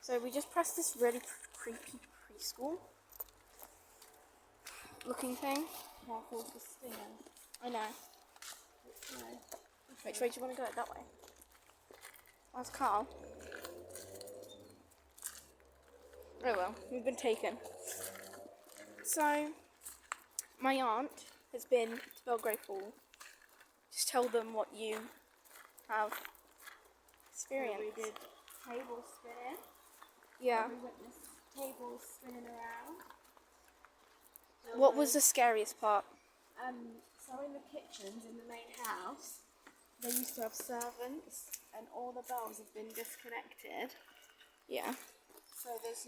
So we just pressed this really creepy preschool looking thing. Careful for stinging. I know. Which way do you want to go? That way. That's Carl. Oh well, we've been taken. So, my aunt has been to Belgrave Hall. Just tell them what you have experienced. We did table spinning. Yeah. We witnessed tables spinning around. What was the scariest part? So in the kitchens in the main house, they used to have servants, and all the bells have been disconnected. Yeah. So there's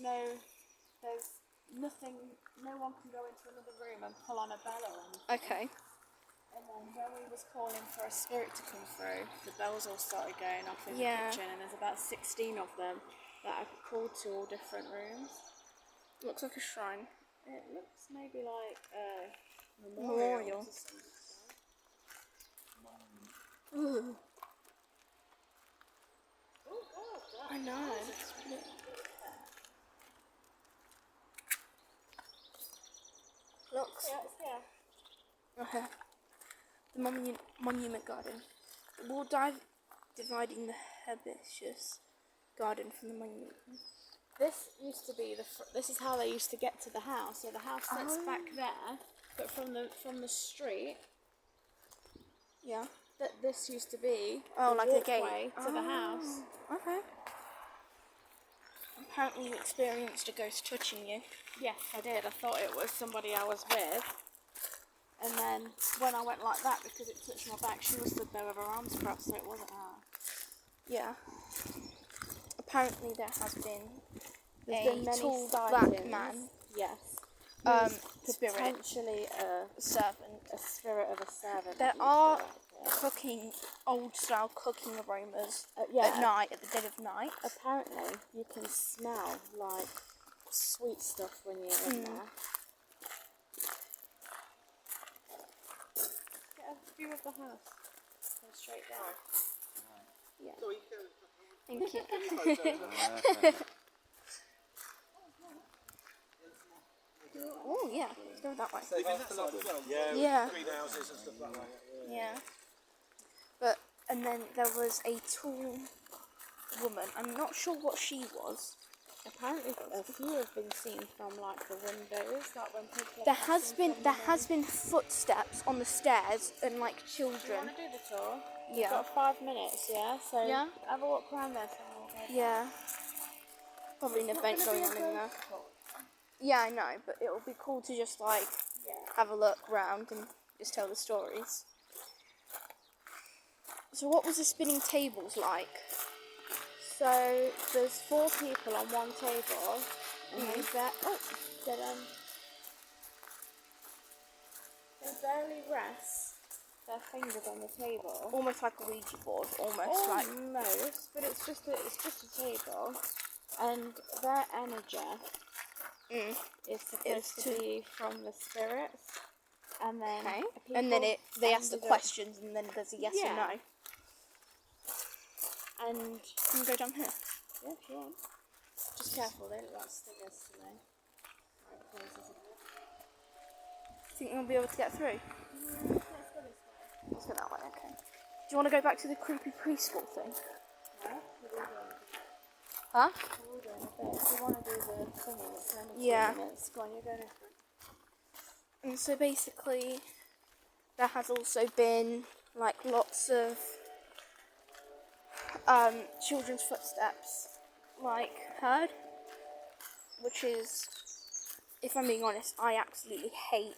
nothing, no one can go into another room and pull on a bell or anything. Okay. And then when we was calling for a spirit to come through, the bells all started going off in the kitchen, and there's about 16 of them that are called to all different rooms. Looks like a shrine. It looks maybe like a Memorial. to some extent. Ooh. Oh God, I know. Looks. Yeah, it's here. Okay. The monument garden. The wall dividing the herbaceous garden from the monument. This used to be this is how they used to get to the house. So the house sits back there, but from the street, Yeah. that this used to be Like a gate walkway to the house. Okay. Apparently you experienced a ghost touching you. Yes, I did. I thought it was somebody I was with. And then when I went like that, because it touched my back, she was stood there with her arms crossed, so it wasn't her. Yeah. Apparently there has been There's a been many tall sightings. black man. Yes. Spirit. Potentially a Servant. spirit of a servant. There are cooking, old style cooking aromas at night, at the dead of night. Apparently, you can smell like sweet stuff when you're in there. Get a view of the house. Go straight down. Yeah. Thank you. Oh yeah, let's go that way. Yeah. Greenhouses and stuff like that. Yeah. And then there was a tall woman. I'm not sure what she was. Apparently, a few have been seen from like the windows, like when people. There has been footsteps on the stairs and like Do you children. want to do the tour? Yeah. We've got 5 minutes, yeah. So Yeah. have a walk around there. So Yeah. Probably an event going on in there. Yeah, I know, but it would be cool to just like have a look round and just tell the stories. So what was the spinning tables like? So there's 4 people on one table, and they barely rest their fingers on the table. Almost like a Ouija board, almost like. Almost, but it's just a table, and their energy is supposed to be from the spirits, and then they ask the questions, and then there's a yes or no. And can we go down here? yeah, if you want. Just careful, they look like stingers to me. Right, closes a bit. Think we'll be able to get through? Let's go this way. Let's go that way, okay. Do you want to go back to the creepy preschool thing? Yeah, we're all doing it. Huh? We're all doing a bit. If you want to do the singing, it's only 2 Yeah. minutes. Go on, you're going for it. And so basically, there has also been like lots of children's footsteps like heard, which is, if I'm being honest, I absolutely hate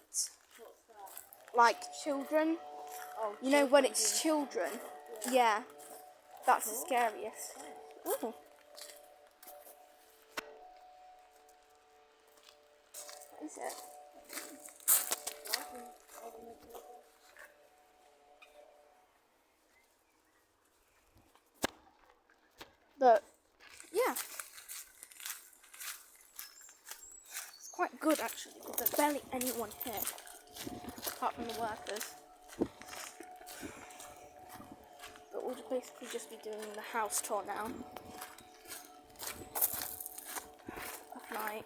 What's that? like children. Oh, You know when it's children? Yeah. That's the scariest. Ooh. What is it? But yeah, it's quite good actually, because there's barely anyone here apart from the workers. But we'll basically just be doing the house tour now. like,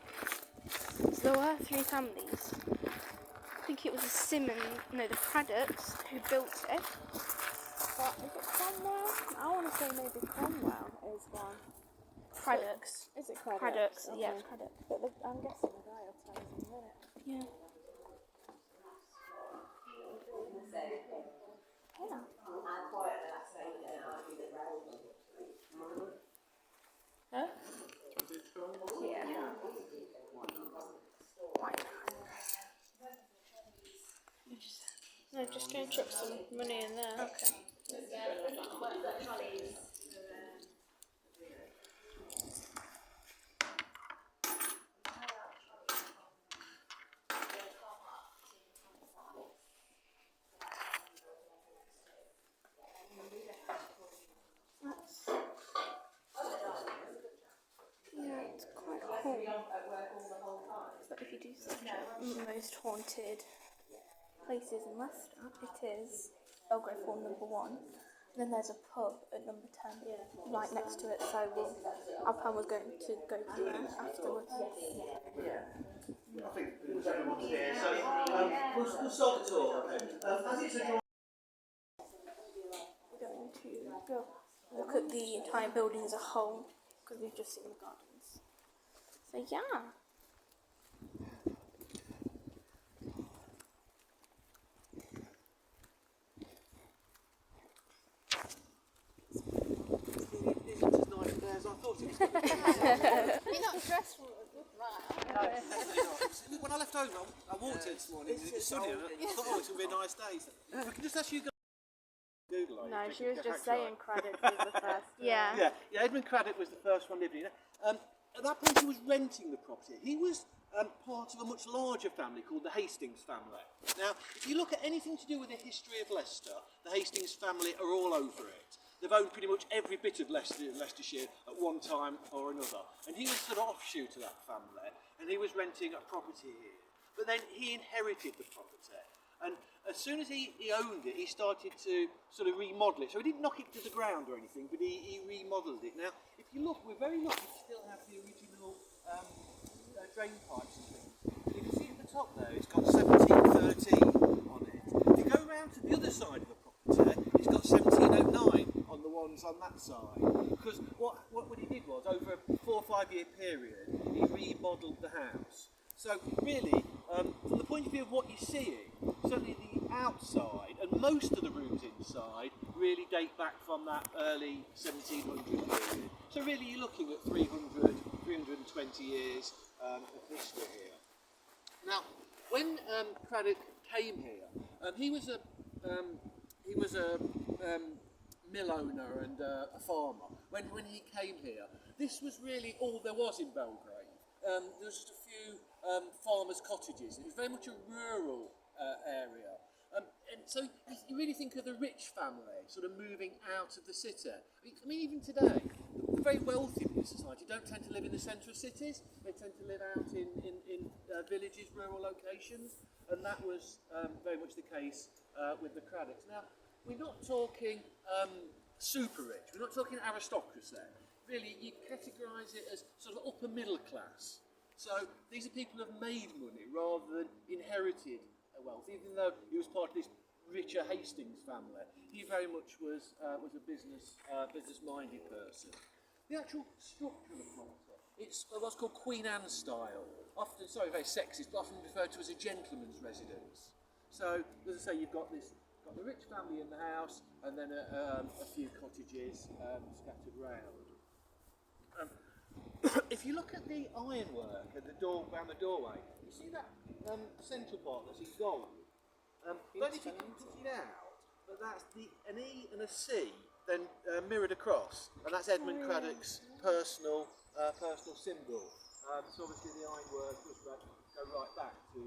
so there were 3 families. I think it was the Craddocks who built it. But is it Cromwell? I want to say maybe Cromwell is one. Craddocks. Is it Craddocks? Craddocks, Okay. yeah, it's Craddocks. But I'm guessing the guy will tell us in a minute. Yeah. Yeah. Huh? Yeah. Why? No, just going to chuck some money in there. Okay. Yeah, it's quite cool. So if you do search most haunted places in Leicester, it is Belgrave Hall #1. And then there's a pub at number 10, right next to it. So our plan was going to go to there afterwards. I think it was everyone's here, so we'll start the tour. As it's a We're going to go look at the entire building as a whole because we've just seen the gardens. So yeah. isn't as nice there as I thought it was going to be. You're not dressed for a good man. No, definitely not. When I left home, I walked here this morning, it was sunny, and I thought, oh, it's going to be a nice day. If I can just ask you guys Google it. No, she was just saying Craddock was the first. Yeah. Yeah, Edmund Craddock was the first one living here. At that point, he was renting the property. He was part of a much larger family called the Hastings family. Now, if you look at anything to do with the history of Leicester, the Hastings family are all over it. They've owned pretty much every bit of Leicestershire at one time or another. And he was sort of offshoot of that family, and he was renting a property here. But then he inherited the property. And as soon as he owned it, he started to sort of remodel it. So he didn't knock it to the ground or anything, but he remodelled it. Now, if you look, we're very lucky to still have the original drain pipes and things. You can see at the top there, it's got 1713 on it. If you go round to the other side of the property, it's got 1709 on the ones on that side. Because what he did was, over a 4 or 5 year period, he remodelled the house. So really, from the point of view of what you're seeing, certainly the outside and most of the rooms inside really date back from that early 1700 period. So really you're looking at 320 years of history here. Now, when Craddock came here, he was a mill owner and a farmer. When he came here, this was really all there was in Belgrave. There was just a few farmers' cottages. It was very much a rural area. And so you really think of the rich family sort of moving out of the city. I mean, even today, the very wealthy in society don't tend to live in the centre of cities. They tend to live out in villages, rural locations. And that was very much the case with the Craddocks. Now, we're not talking super rich. We're not talking aristocracy. Really, you categorise it as sort of upper middle class. So these are people who have made money rather than inherited wealth. Even though he was part of this richer Hastings family, he very much was a business-minded person. The actual structure of the property, it's what's called Queen Anne style. Often, sorry, very sexist, but often referred to as a gentleman's residence. So, as I say, you've got the rich family in the house, and then a few cottages scattered round. If you look at the ironwork at the door around the doorway, you see that central part that's in gold. I don't know if you can put it out, but that's an E and a C then mirrored across, and that's Edmund Craddock's personal symbol. So obviously the ironwork does go right back to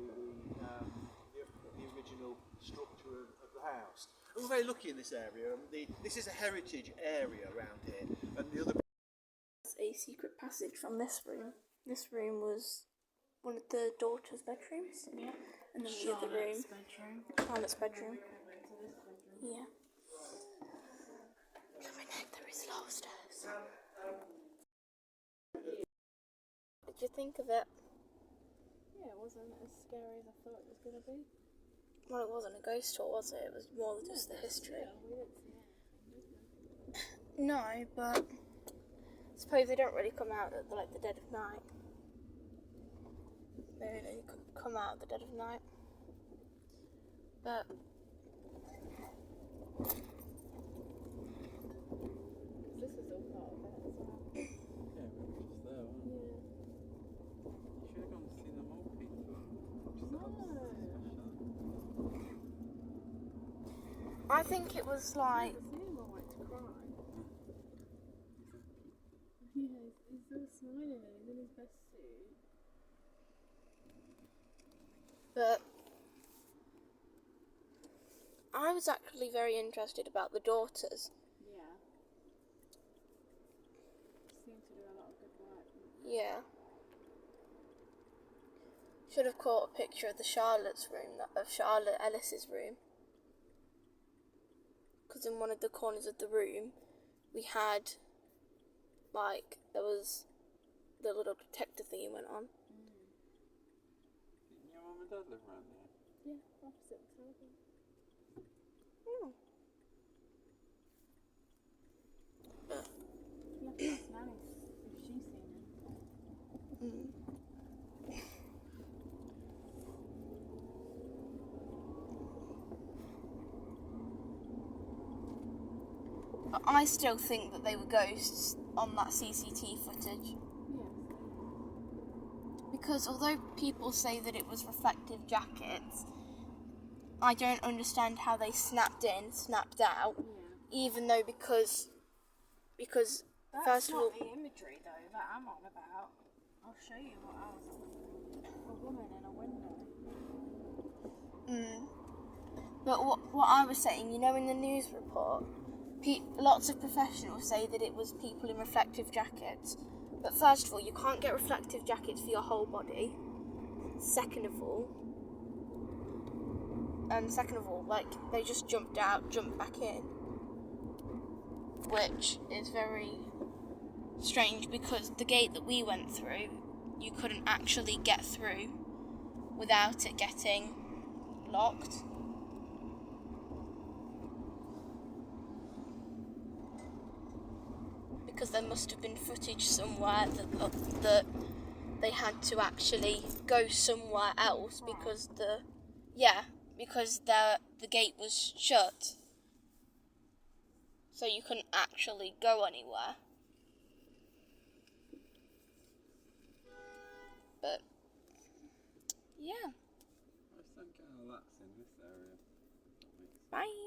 the original structure of the house. And we're very lucky in this area. This is a heritage area around here, and the other. A secret passage from this room. This room was one of the daughter's bedrooms. Yeah. And then the other room. Charlotte's bedroom. Yeah. Coming out, there is low stairs. did you think of it? Yeah, it wasn't as scary as I thought it was going to be. Well, it wasn't a ghost tour, was it? It was more just the history. Yeah, we didn't see anything, did we? No, but I suppose they don't really come out at the dead of night. They don't really come out at the dead of night. But This is all part of it as well. Yeah, we were just there, weren't we? Yeah. You should have gone to see them all, Peter. I think it was like, The cinema went to cry. Yeah, he's so smiling and he's in his best suit. but I was actually very interested about the daughters. Yeah. Seemed to do a lot of good work. Yeah. Should have caught a picture of Charlotte's room, of Charlotte Ellis's room. Because in one of the corners of the room, we had, there was the little detector thingy went on. Didn't your mum and dad live around here? Yeah, opposite the telephone. Oh. You have to ask Nanny if she's seen him. But I still think that they were ghosts on that CCTV footage. Yes. Because although people say that it was reflective jackets, I don't understand how they snapped in, snapped out, Yeah. even though because That's first of not all, the imagery though that I'm on about. I'll show you what I was on about. A woman in a window. but what I was saying, in the news report, lots of professionals say that it was people in reflective jackets. But first of all, you can't get reflective jackets for your whole body. Second of all, they just jumped out, jumped back in, which is very strange because the gate that we went through, you couldn't actually get through without it getting locked. Because there must have been footage somewhere that they had to actually go somewhere else because the gate was shut, so you couldn't actually go anywhere. But yeah, I just don't get how that's in this area. bye.